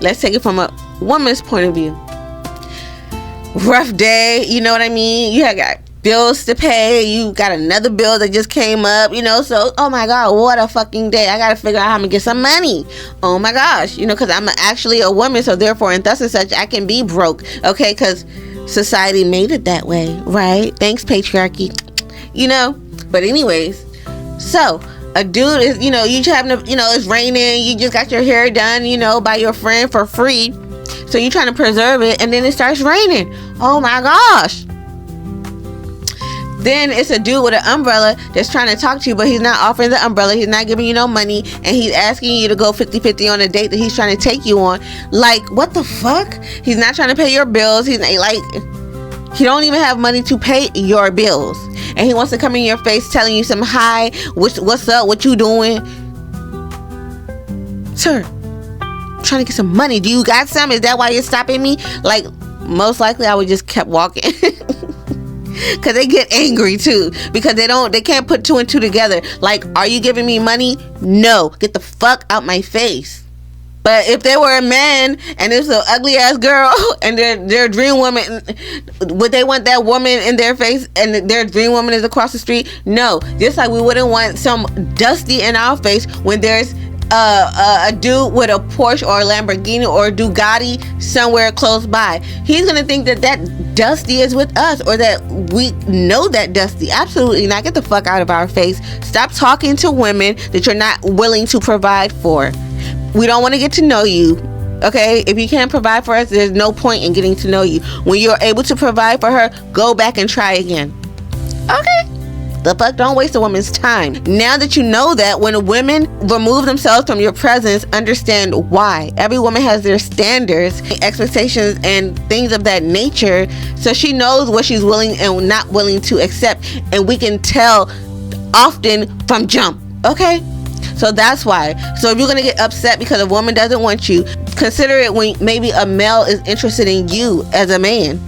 let's take it from a woman's point of view. Rough day, you know what I mean? You have got bills to pay, you got another bill that just came up, you know, so oh my god, what a fucking day. I gotta figure out how I'm gonna get some money. Oh my gosh, you know, because I'm actually a woman, so therefore and thus and such I can be broke, okay, because society made it that way, right? Thanks, patriarchy, you know. But anyways, so a dude is, you know, you just having to, you know, it's raining, you just got your hair done, you know, by your friend for free, so you're trying to preserve it, and then it starts raining. Oh my gosh. Then it's a dude with an umbrella that's trying to talk to you, but he's not offering the umbrella, he's not giving you no money, and he's asking you to go 50-50 on a date that he's trying to take you on. Like, what the fuck? He's not trying to pay your bills. He's like, he don't even have money to pay your bills, and he wants to come in your face telling you some hi, what's up, what you doing? Sir, I'm trying to get some money. Do you got some? Is that why you're stopping me? Like, most likely I would just kept walking. Because they get angry too, because they can't put two and two together. Like, are you giving me money? No, get the fuck out my face. But if they were a man and it's an ugly ass girl and their dream woman, would they want that woman in their face and their dream woman is across the street? No. Just like we wouldn't want some dusty in our face when there's a dude with a Porsche or a Lamborghini or a Bugatti somewhere close by. He's gonna think that Dusty is with us, or that we know that Dusty. Absolutely not. Get the fuck out of our face. Stop talking to women that you're not willing to provide for. We don't want to get to know you, okay? If you can't provide for us, there's no point in getting to know you. When you're able to provide for her, go back and try again. Okay? The fuck, don't waste a woman's time. Now that you know that, when women remove themselves from your presence, understand why. Every woman has their standards, expectations, and things of that nature, so she knows what she's willing and not willing to accept, and we can tell often from jump, okay? So that's why. So if you're gonna get upset because a woman doesn't want you, consider it when maybe a male is interested in you as a man.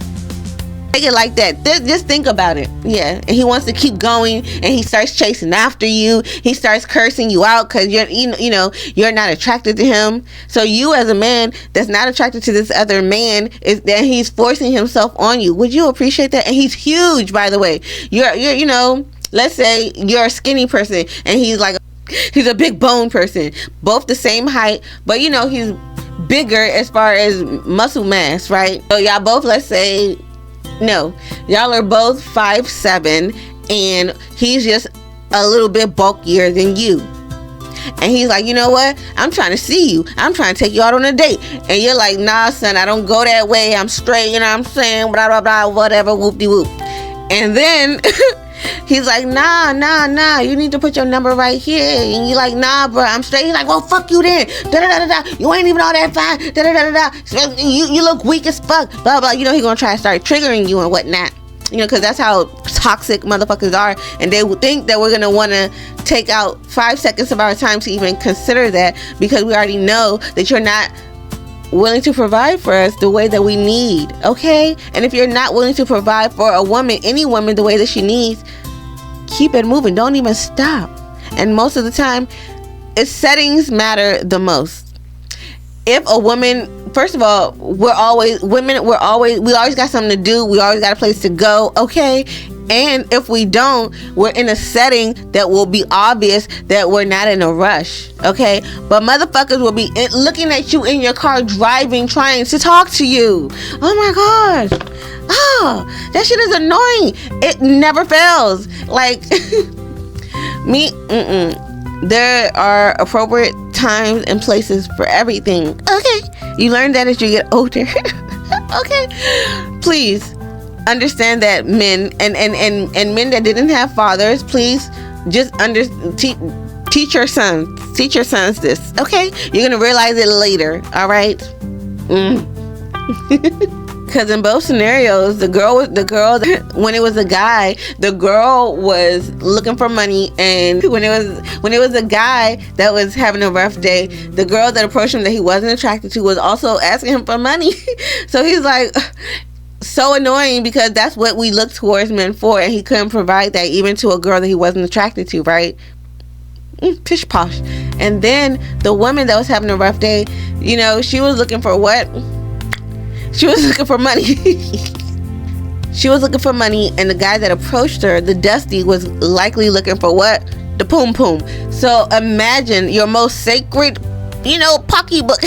Take it like that. Just think about it. Yeah. And he wants to keep going, and he starts chasing after you. He starts cursing you out because you're not attracted to him. So you, as a man that's not attracted to this other man, is that he's forcing himself on you. Would you appreciate that? And he's huge, by the way. You're you know, let's say you're a skinny person and he's a big bone person. Both the same height, but you know, he's bigger as far as muscle mass, right? So y'all both, let's say, no, y'all are both 5'7", and he's just a little bit bulkier than you. And he's like, you know what? I'm trying to see you. I'm trying to take you out on a date. And you're like, nah, son, I don't go that way. I'm straight, you know what I'm saying? Blah, blah, blah, whatever, whoop-de-whoop. And then he's like, nah, you need to put your number right here. And you're like, nah, bro, I'm straight. He's like, well, fuck you then. Da-da-da-da-da. You ain't even all that fine. Da-da-da-da-da. You look weak as fuck. Blah, blah. You know, he's going to try to start triggering you and whatnot. You know, because that's how toxic motherfuckers are. And they would think that we're going to want to take out 5 seconds of our time to even consider that, because we already know that you're not willing to provide for us the way that we need, okay? And if you're not willing to provide for a woman, any woman, the way that she needs, keep it moving. Don't even stop. And most of the time, settings matter the most. If a woman, first of all, we always got something to do. We always got a place to go, okay? And if we don't, we're in a setting that will be obvious that we're not in a rush, okay? But motherfuckers will be looking at you in your car driving, trying to talk to you. Oh my gosh. Oh, that shit is annoying. It never fails. Like, there are appropriate times and places for everything, okay? You learn that as you get older. Okay? Please understand that, men and men that didn't have fathers, please just teach your sons this, okay? You're gonna realize it later, all right? Because in both scenarios, the girl, when it was a guy, the girl was looking for money, and when it was a guy that was having a rough day, the girl that approached him that he wasn't attracted to was also asking him for money. So he's like, so annoying, because that's what we look towards men for, and he couldn't provide that even to a girl that he wasn't attracted to, right? pish posh. And then the woman that was having a rough day, you know, she was looking for what? She was looking for money. She was looking for money, and the guy that approached her, the Dusty, was likely looking for what? The poom poom. So imagine your most sacred, you know, pocketbook.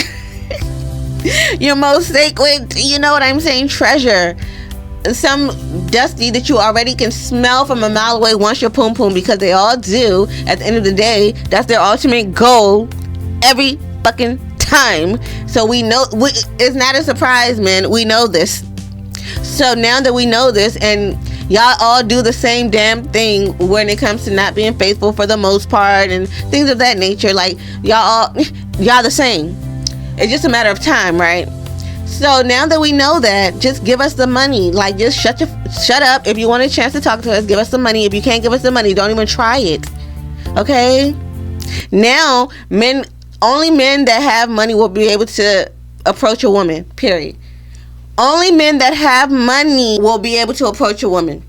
Your most sacred, you know what I'm saying, treasure. Some Dusty that you already can smell from a mile away wants your poom poom, because they all do. At the end of the day, that's their ultimate goal every fucking time. So we know, it's not a surprise, man. We know this. So now that we know this, and y'all all do the same damn thing when it comes to not being faithful for the most part and things of that nature, like y'all the same. It's just a matter of time, right? So now that we know that, just give us the money. Like, just shut up. If you want a chance to talk to us, give us the money. If you can't give us the money, don't even try it. Okay? Now, only men that have money will be able to approach a woman, period. Only men that have money will be able to approach a woman,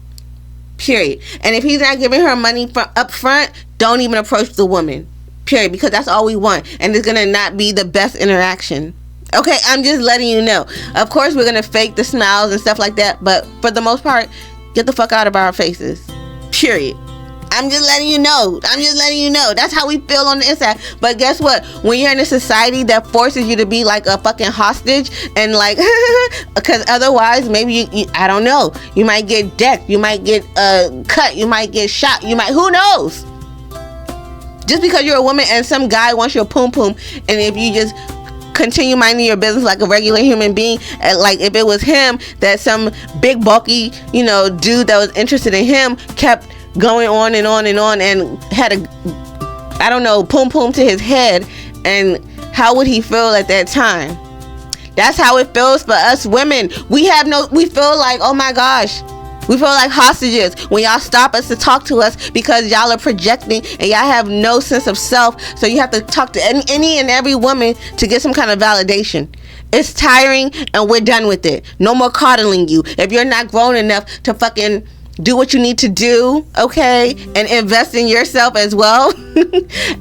period. And if he's not giving her money up front, don't even approach the woman, period, because that's all we want, and it's gonna not be the best interaction. Okay, I'm just letting you know. Of course, we're gonna fake the smiles and stuff like that, but for the most part, get the fuck out of our faces, period. I'm just letting you know. That's how we feel on the inside. But guess what? When you're in a society that forces you to be like a fucking hostage, and like, because otherwise, maybe you, I don't know, you might get decked, you might get cut, you might get shot, who knows? Just because you're a woman and some guy wants your poom poom, and if you just continue minding your business like a regular human being, and like if it was him, that some big bulky, you know, dude that was interested in him kept going on and on and on and had a, I don't know, poom poom to his head, and how would he feel at that time? That's how it feels for us women. We feel like, oh my gosh, we feel like hostages when y'all stop us to talk to us, because y'all are projecting and y'all have no sense of self. So you have to talk to any and every woman to get some kind of validation. It's tiring, and we're done with it. No more coddling you. If you're not grown enough to fucking do what you need to do, okay, and invest in yourself as well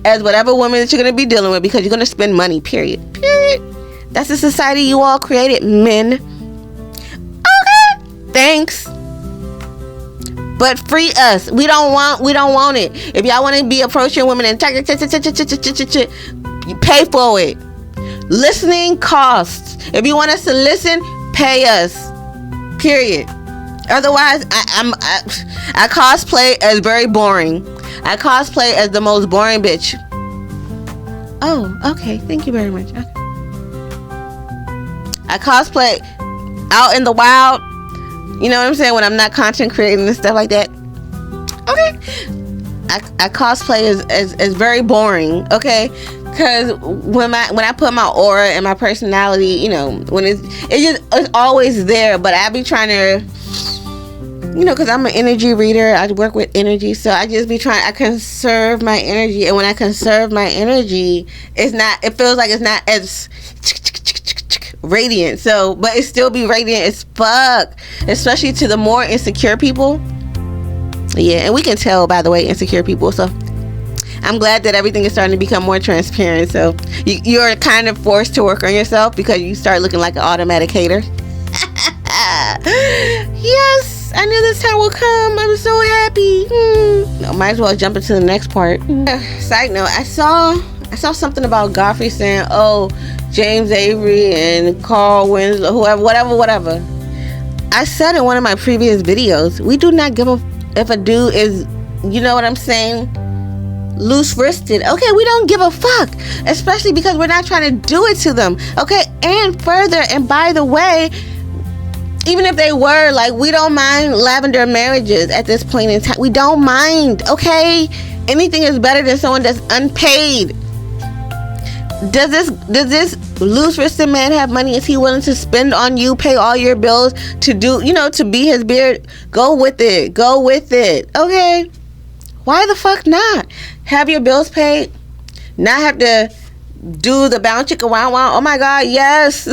as whatever woman that you're going to be dealing with, because you're going to spend money, period. That's the society you all created, men. Okay, thanks, but free us. We don't want it. If y'all want to be approaching women and you pay for it. Listening costs. If you want us to listen, pay us, period. Otherwise, I cosplay as very boring. I cosplay as the most boring bitch. Oh, okay. Thank you very much. Okay. I cosplay out in the wild. You know what I'm saying? When I'm not content creating and stuff like that. Okay. I cosplay as very boring. Okay. Because when I put my aura and my personality, you know, when it's always there. But I be trying to, you know, because I'm an energy reader, I work with energy, so I just be trying, I conserve my energy, and when I conserve my energy, it feels like it's not as radiant, so, but it still be radiant as fuck, especially to the more insecure people. Yeah, and we can tell, by the way, insecure people, so I'm glad that everything is starting to become more transparent, so you're kind of forced to work on yourself, because you start looking like an automatic hater. Yes, I knew this time would come. I'm so happy. No, might as well jump into the next part. Side note, I saw something about Godfrey saying, oh, James Avery and Carl Winslow, whoever, whatever. I said in one of my previous videos, we do not give a if a dude is, you know what I'm saying, loose-wristed. Okay, we don't give a fuck, especially because we're not trying to do it to them. Okay, and further, and by the way, even if they were, like, we don't mind lavender marriages at this point in time. We don't mind, okay? Anything is better than someone that's unpaid. Does this loose-wristed man have money? Is he willing to spend on you, pay all your bills, to do, you know, to be his beard? Go with it, okay? Why the fuck not? Have your bills paid, not have to do the bound chicka wow wow. Oh my god, yes.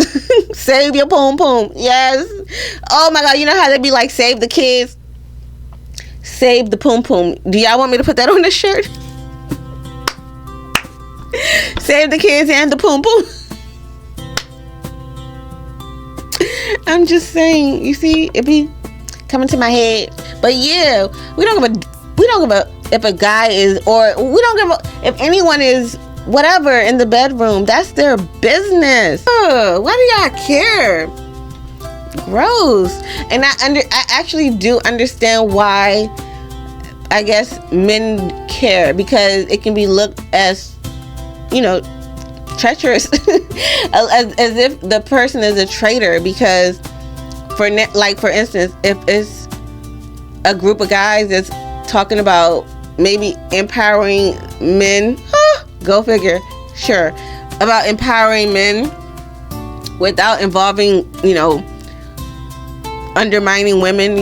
Save your poom poom, yes. Oh my god, you know how they be like, save the kids, save the poom poom. Do y'all want me to put that on the shirt? Save the kids and the poom poom. I'm just saying, you see, it be coming to my head. But yeah, we don't give a if a guy is, or we don't give a if anyone is whatever in the bedroom. That's their business. Ugh, why do y'all care? Gross. And I actually do understand why, I guess, men care, because it can be looked as, treacherous, as if the person is a traitor. Because for instance, if it's a group of guys that's talking about maybe empowering men, go figure, sure, about empowering men without involving, undermining women,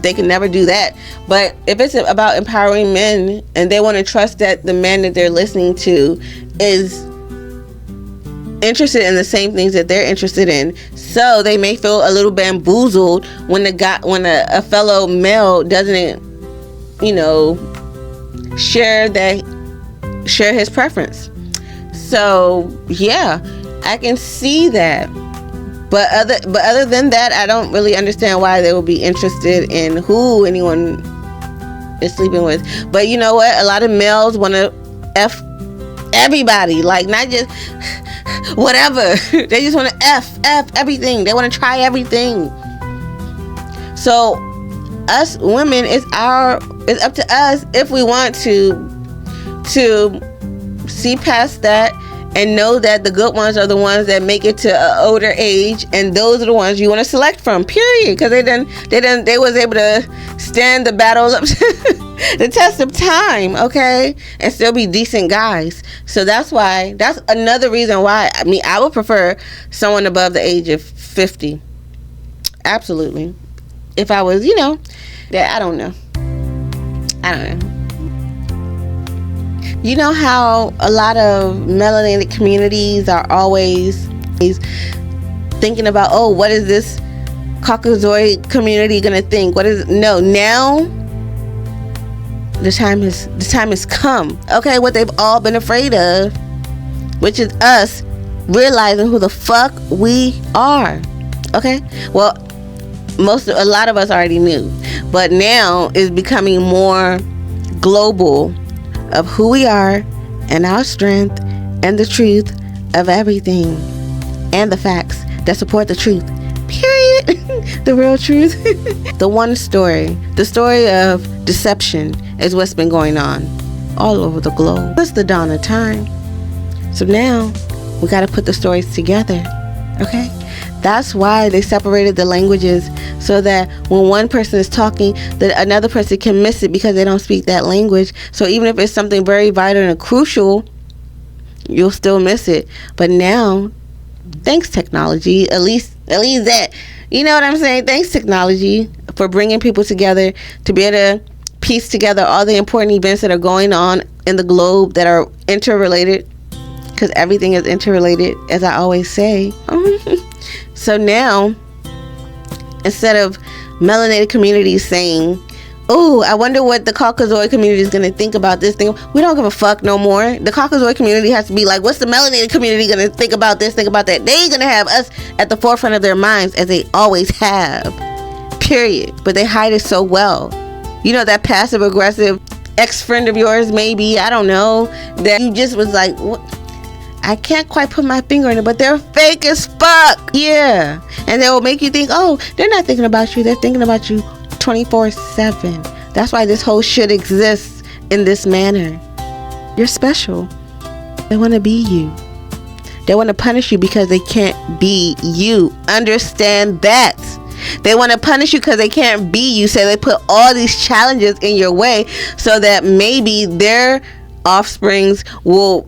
they can never do that. But if it's about empowering men and they want to trust that the man that they're listening to is interested in the same things that they're interested in, so they may feel a little bamboozled when a fellow male doesn't, share his preference. So yeah, I can see that. But other than that, I don't really understand why they would be interested in who anyone is sleeping with. But you know what? A lot of males want to F everybody. Like, not just whatever. They just want to F everything. They want to try everything. So us women, it's up to us if we want to see past that and know that the good ones are the ones that make it to an older age, and those are the ones you want to select from, period. Because they was able to stand the battles up to the test of time, okay, and still be decent guys. So that's another reason why I would prefer someone above the age of 50. Absolutely. If I was, that I don't know. You know how a lot of melanated communities are always thinking about, oh, what is this Caucasoid community gonna think? Now the time has come. Okay, what they've all been afraid of, which is us realizing who the fuck we are. Okay, well, a lot of us already knew, but now it's becoming more global of who we are and our strength and the truth of everything and the facts that support the truth, period. The real truth. The story of deception is what's been going on all over the globe. It's the dawn of time. So now we got to put the stories together. Okay, that's why they separated the languages, so that when one person is talking, that another person can miss it because they don't speak that language. So even if it's something very vital and crucial, you'll still miss it. But now, thanks technology, at least that, you know what I'm saying? Thanks technology for bringing people together to be able to piece together all the important events that are going on in the globe that are interrelated. Because everything is interrelated, as I always say. So now, instead of melanated communities saying, oh, I wonder what the Caucasoid community is going to think about this thing, we don't give a fuck no more. The Caucasoid community has to be like, what's the melanated community going to think about this, think about that? They're going to have us at the forefront of their minds, as they always have. Period. But they hide it so well. You know, that passive aggressive ex-friend of yours, maybe, I don't know, that you just was like, what? I can't quite put my finger on it, but they're fake as fuck. Yeah. And they will make you think, oh, they're not thinking about you. They're thinking about you 24/7. That's why this whole shit exists in this manner. You're special. They want to be you. They want to punish you because they can't be you. Understand that. They want to punish you because they can't be you. So they put all these challenges in your way so that maybe their offsprings will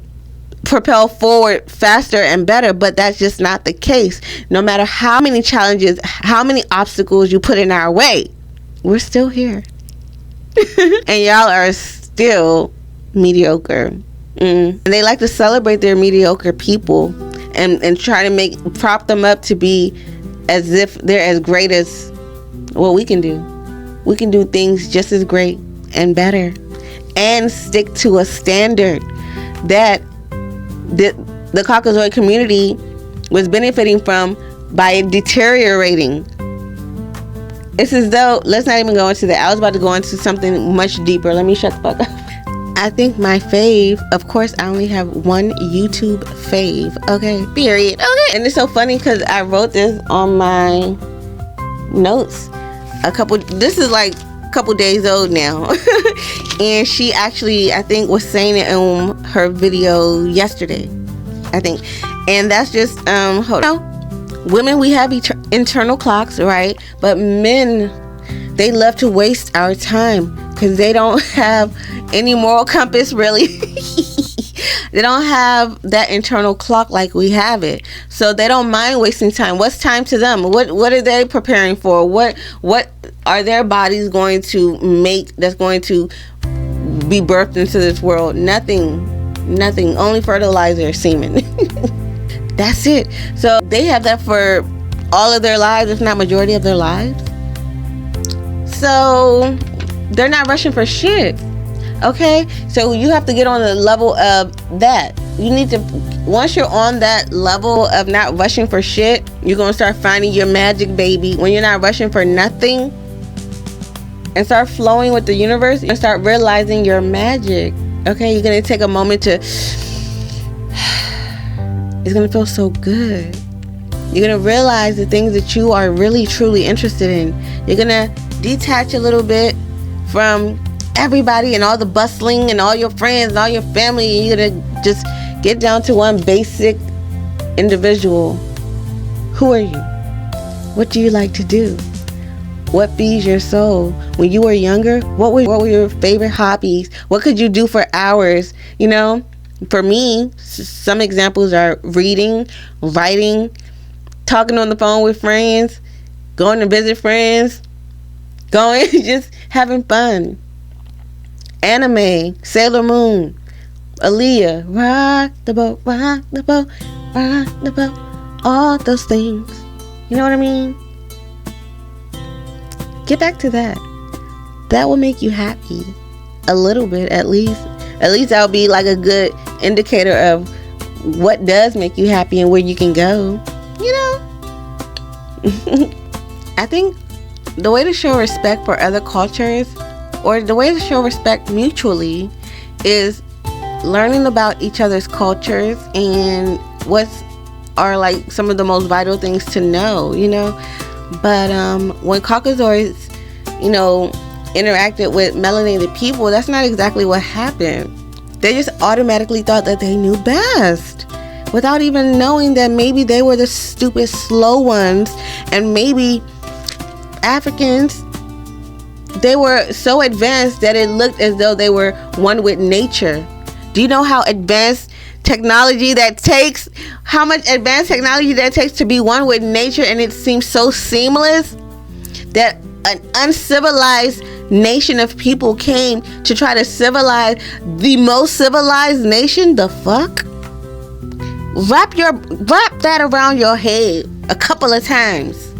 propel forward faster and better. But that's just not the case. No matter how many challenges, how many obstacles you put in our way, we're still here. And y'all are still mediocre. And they like to celebrate their mediocre people and try to prop them up to be as if they're as great as what we can do. We can do things just as great and better, and stick to a standard that the Caucasoid community was benefiting from by deteriorating. It's as though, let's not even go into that. I was about to go into something much deeper. Let me shut the fuck up. I think my fave, of course, I only have one YouTube fave. Okay, period. Okay. And it's so funny because I wrote this on my notes this is like a couple days old now. And she actually, I think, was saying it in her video yesterday, I think. And that's just, hold on. Women, we have internal clocks, right? But men, they love to waste our time because they don't have any moral compass, really. They don't have that internal clock like we have it. So they don't mind wasting time. What's time to them? What are they preparing for? What are their bodies going to make that's going to be birthed into this world? Nothing. Only fertilizer, semen. That's it. So they have that for all of their lives, if not majority of their lives. So they're not rushing for shit. Okay? So you have to get on the level of that. You need to, once you're on that level of not rushing for shit, you're going to start finding your magic, baby. When you're not rushing for nothing and start flowing with the universe, you start realizing your magic. Okay? You're going to take a moment to, it's going to feel so good. You're going to realize the things that you are really, truly interested in. You're going to detach a little bit from everybody and all the bustling and all your friends and all your family. And you're going to just get down to one basic individual. Who are you? What do you like to do? What feeds your soul? When you were younger, what were your favorite hobbies? What could you do for hours? You know, for me, some examples are reading, writing, talking on the phone with friends, going to visit friends, just having fun. Anime, Sailor Moon, Aaliyah, rock the boat, rock the boat, rock the boat, all those things. You know what I mean? Get back to that. That will make you happy. A little bit, at least. At least that'll be like a good indicator of what does make you happy and where you can go. You know? I think the way to show respect for other cultures, or the way to show respect mutually, is learning about each other's cultures and what's are like some of the most vital things to know, you know. But when Caucasoids, you know, interacted with melanated people, that's not exactly what happened. They just automatically thought that they knew best without even knowing that maybe they were the stupid slow ones, and maybe Africans, they were so advanced that it looked as though they were one with nature. Do you know how advanced technology that takes? How much advanced technology that takes to be one with nature, and it seems so seamless that an uncivilized nation of people came to try to civilize the most civilized nation? The fuck? Wrap that around your head a couple of times.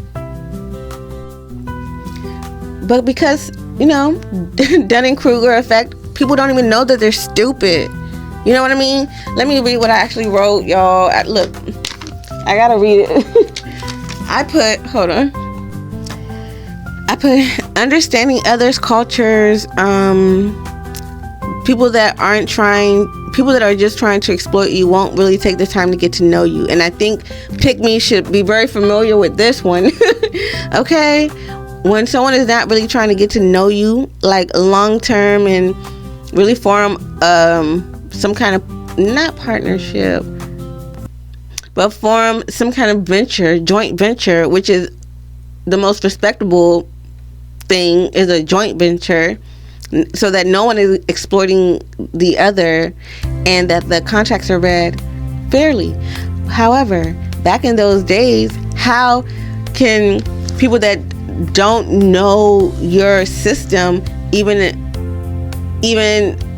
But because, you know, Dunning-Kruger effect, people don't even know that they're stupid. You know what I mean? Let me read what I actually wrote, y'all. Look, I gotta read it. I put understanding others' cultures, people that are just trying to exploit you won't really take the time to get to know you. And I think Pick-Me should be very familiar with this one. Okay? When someone is not really trying to get to know you, like long term, and really form some kind of, not partnership, but form some kind of venture, joint venture, which is the most respectable thing, is a joint venture, so that no one is exploiting the other and that the contracts are read fairly. However, back in those days, how can people that don't know your system even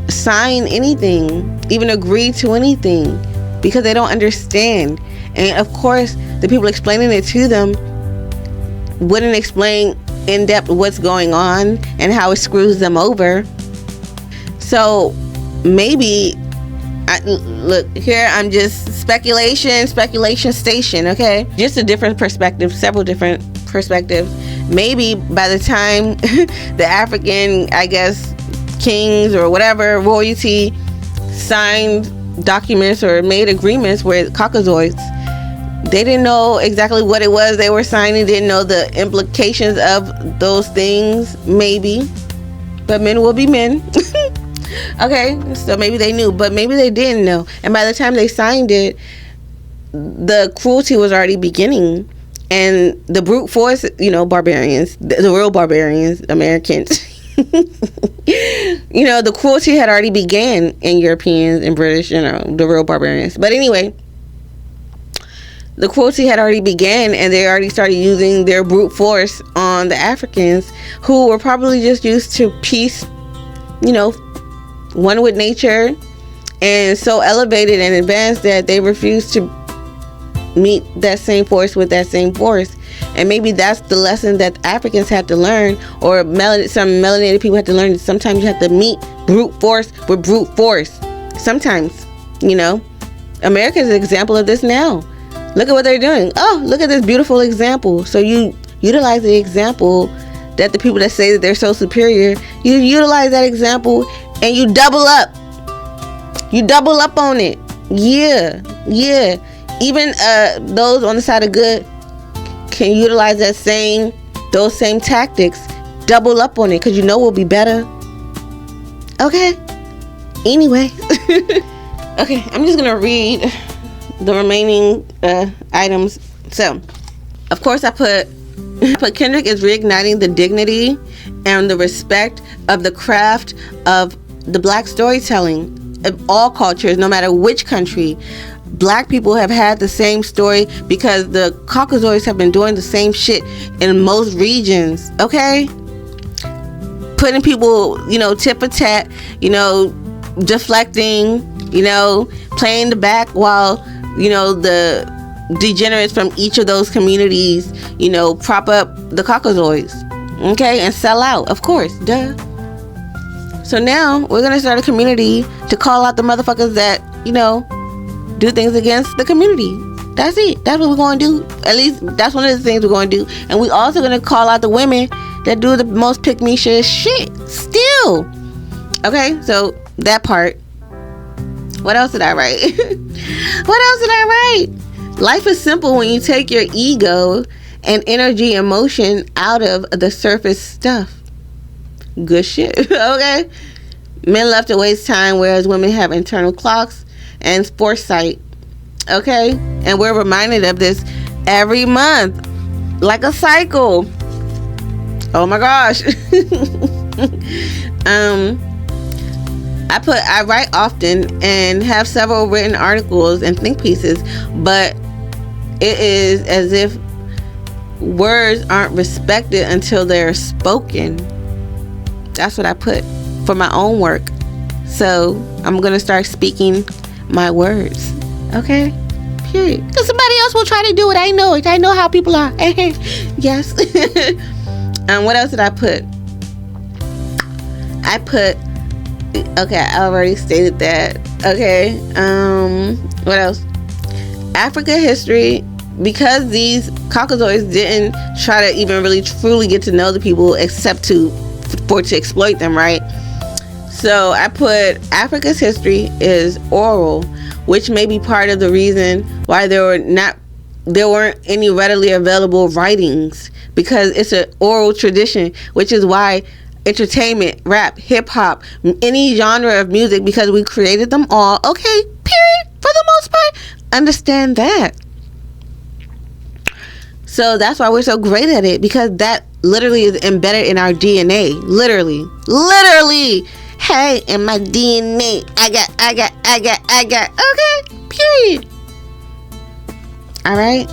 sign anything, even agree to anything? Because they don't understand. And of course, the people explaining it to them wouldn't explain in depth what's going on and how it screws them over. So maybe Look here, I'm just speculation station, okay? Just a different perspective, several different perspectives. Maybe by the time the African, I guess, kings or whatever, royalty signed documents or made agreements with Caucasoids, they didn't know exactly what it was they were signing, didn't know the implications of those things, maybe. But men will be men. Okay, so maybe they knew, but maybe they didn't know. And by the time they signed it, the cruelty was already beginning. And the brute force, barbarians, the real barbarians, Americans, the cruelty had already began in Europeans and British, the real barbarians. But anyway, the cruelty had already began, and they already started using their brute force on the Africans, who were probably just used to peace, one with nature, and so elevated and advanced that they refused to meet that same force with that same force. And maybe that's the lesson that Africans had to learn, or some melanated people had to learn, that sometimes you have to meet brute force with brute force. Sometimes, America is an example of this now. Look at what they're doing. Oh, look at this beautiful example. So you utilize the example that the people that say that they're so superior, you utilize that example and you double up. You double up on it. Yeah. Even those on the side of good can utilize those same tactics. Double up on it, because we'll be better. Okay. Anyway. Okay, I'm just gonna read the remaining items. So, of course, I put Kendrick is reigniting the dignity and the respect of the craft of the Black storytelling of all cultures, no matter which country. Black people have had the same story because the Caucasoids have been doing the same shit in most regions. Okay, putting people, tit for tat, deflecting, playing the back while the degenerates from each of those communities, prop up the Caucasoids, okay, and sell out, of course, duh. So now we're gonna start a community to call out the motherfuckers that, do things against the community. That's it. That's what we're gonna do. At least that's one of the things we're gonna do. And we also gonna call out the women that do the most pick-me shit still. Okay, so that part. What else did I write? Life is simple when you take your ego and energy, emotion out of the surface stuff. Good shit. Okay. Men love to waste time, whereas women have internal clocks and foresight. Okay. And we're reminded of this every month, like a cycle. Oh my gosh. I write often and have several written articles and think pieces, but it is as if words aren't respected until they're spoken. That's what I put for my own work. So I'm going to start speaking my words. Okay? Period. Because somebody else will try to do it. I know it. I know how people are. Yes. What else did I put? Okay, I already stated that. Okay. What else? Africa history. Because these Caucasoids didn't try to even really truly get to know the people except to exploit them, right? So I put Africa's history is oral, which may be part of the reason why there weren't any readily available writings, because it's an oral tradition, which is why entertainment, rap, hip-hop, any genre of music, because we created them all. Okay, period, for the most part. Understand that. So that's why we're so great at it, because that literally is embedded in our DNA. Literally. Hey, in my DNA, I got. Okay, period. All right.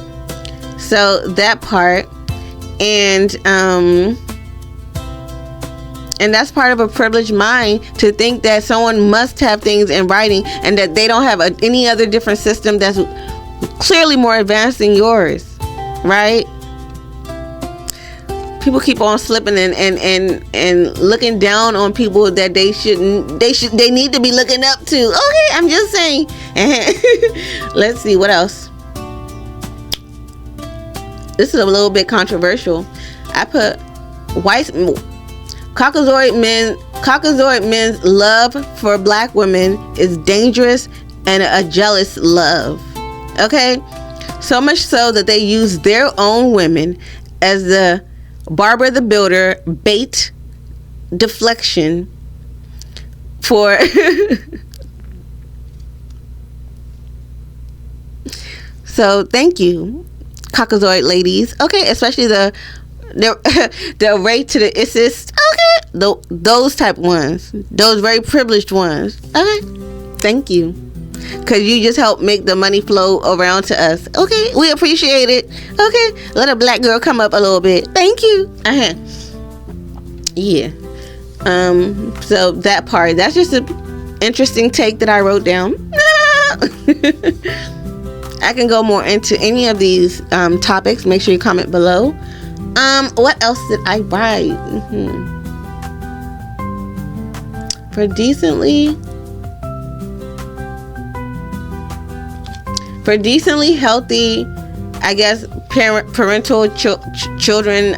So that part, and that's part of a privileged mind to think that someone must have things in writing and that they don't have any other different system that's clearly more advanced than yours, right? people keep on slipping and looking down on people that they need to be looking up to. Okay, I'm just saying. Let's see what else. This is a little bit controversial. I put white Caucasoid men's love for black women is dangerous and a jealous love. Okay, so much so that they use their own women as the Barbara the Builder bait deflection for so thank you, Caucasoid ladies. Okay, especially the rate to the assist. Okay, those type ones, those very privileged ones. Okay, thank you, because you just help make the money flow around to us. Okay, we appreciate it. Okay, let a black girl come up a little bit. Thank you. Yeah. So that part, that's just an interesting take that I wrote down. I can go more into any of these topics. Make sure you comment below. What else did I write? For decently healthy, I guess, parental children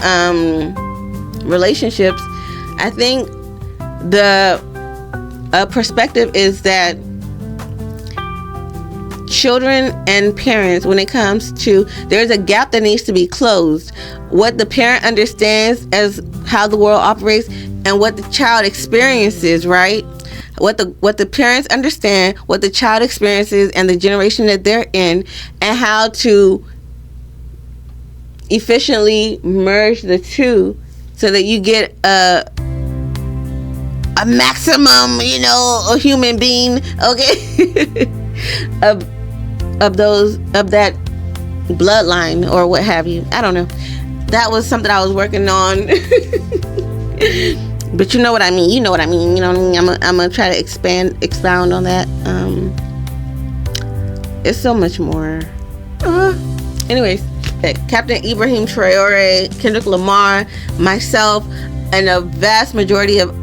relationships, I think the perspective is that children and parents, when it comes to, there's a gap that needs to be closed. What the parent understands as how the world operates and what the child experiences, right? What the parents understand, what the child experiences, and the generation that they're in, and how to efficiently merge the two so that you get a maximum, a human being, okay, of that bloodline or what have you. I don't know. That was something I was working on. But you know what I mean. You know what I mean. I'm gonna try to expound on that. It's so much more. Anyways, Captain Ibrahim Traore, Kendrick Lamar, myself, and a vast majority of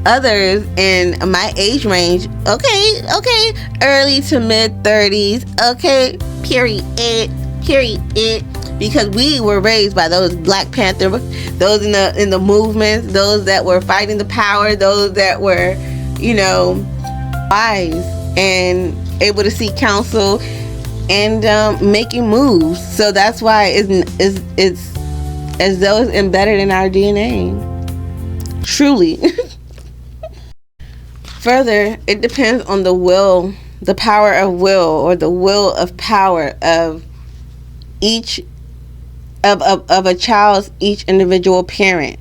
others in my age range. Okay, early to mid 30s. Okay, period. Because we were raised by those Black Panther, those in the movements, those that were fighting the power, those that were, wise and able to seek counsel and making moves. So that's why it's as though it's embedded in our DNA. Truly. Further, it depends on the will, the power of will, or the will of power of each of a child's each individual parent.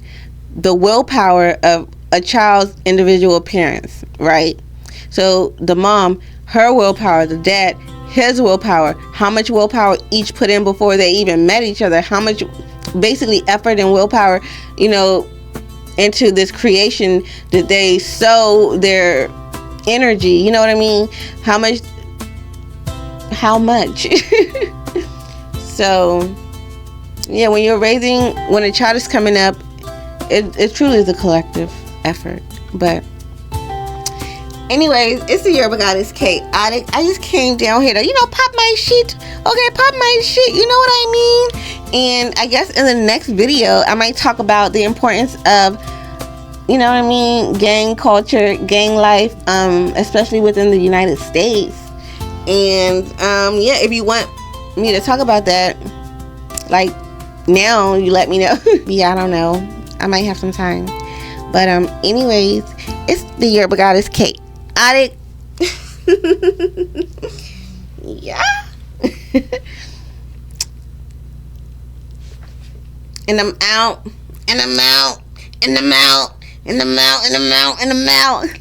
The willpower of a child's individual parents, right? So the mom, her willpower, the dad, his willpower, how much willpower each put in before they even met each other, how much basically effort and willpower, into this creation that they sow their energy, you know what I mean? How much? So yeah, when a child is coming up, it truly is a collective effort. But anyways, it's the Yoruba Goddess Kottick. I just came down here to, pop my shit. Okay, pop my shit. You know what I mean? And I guess in the next video, I might talk about the importance of, gang culture, gang life, especially within the United States. And if you want me to talk about that, like now, you let me know. Yeah, I don't know. I might have some time. But anyways, it's the Yoruba Goddess Kottick. Yeah. And I'm out. And I'm out. And I'm out. And I'm out. And I'm out. And I'm out.